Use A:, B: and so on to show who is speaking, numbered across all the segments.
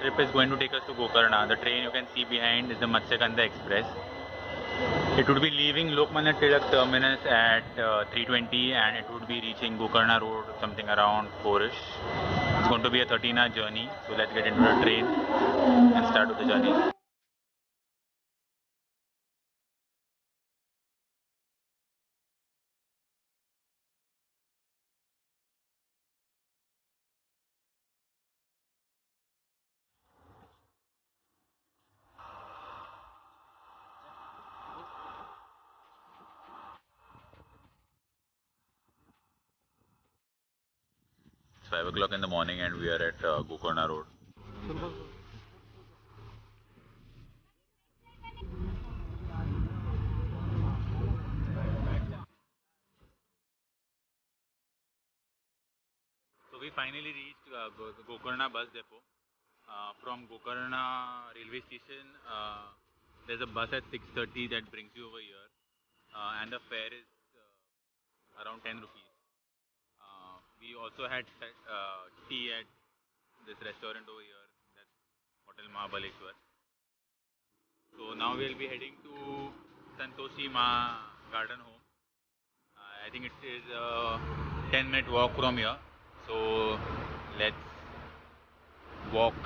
A: trip is going to take us to Gokarna. The train you can see behind is the Matsyakanda Express. It would be leaving Lokmanya Tilak terminus at 3:20 and it would be reaching Gokarna Road something around 4ish. It's going to be a 13-hour journey. So let's get into the train and start with the journey. It's 5 o'clock in the morning and we are at Gokarna Road. So we finally reached Gokarna bus depot. From Gokarna railway station, there's a bus at 6:30 that brings you over here, and the fare is around 10 rupees. We also had tea at this restaurant over here, that's Hotel Mahabaleshwar. So now we'll be heading to Santoshi Ma Garden Home. I think it is a 10-minute walk from here. So let's walk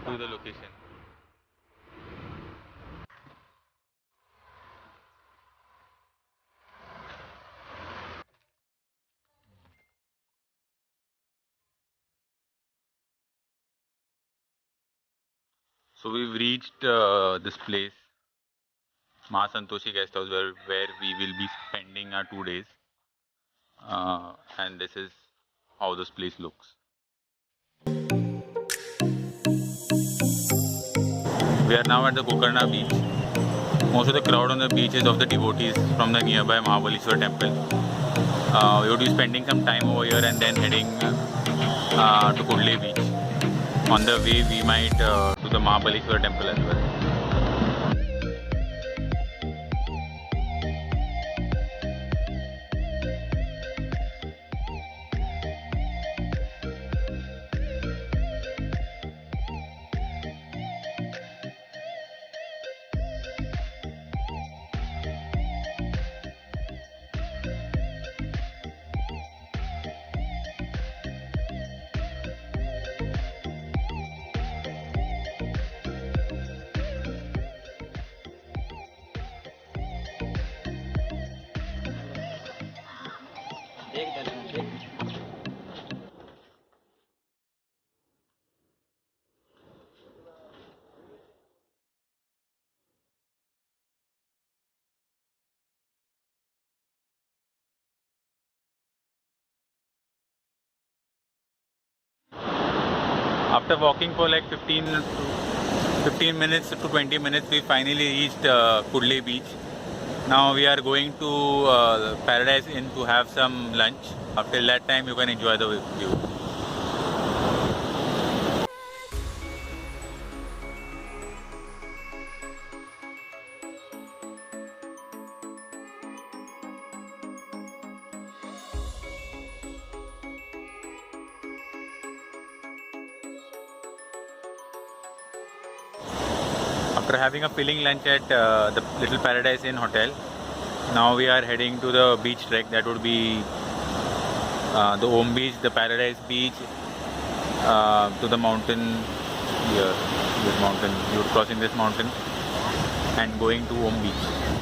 A: to the location. So we've reached this place, Ma Santoshi Guest House, where we will be spending our 2 days. And this is how this place looks. We are now at the Gokarna beach. Most of the crowd on the beach is of the devotees from the nearby Mahabaleshwar temple. We would be spending some time over here and then heading to Kudle beach. On the way, we might to the Mahabaleshwar temple as well. After walking for like 15 minutes to 20 minutes, we finally reached Kudle beach. Now we are going to Paradise Inn to have some lunch. Till that time, you can enjoy the view. After having a filling lunch at the Little Paradise Inn hotel, now we are heading to the beach trek. That would be the Om Beach, the Paradise Beach, to the mountain here. This mountain, you're crossing this mountain and going to Om Beach.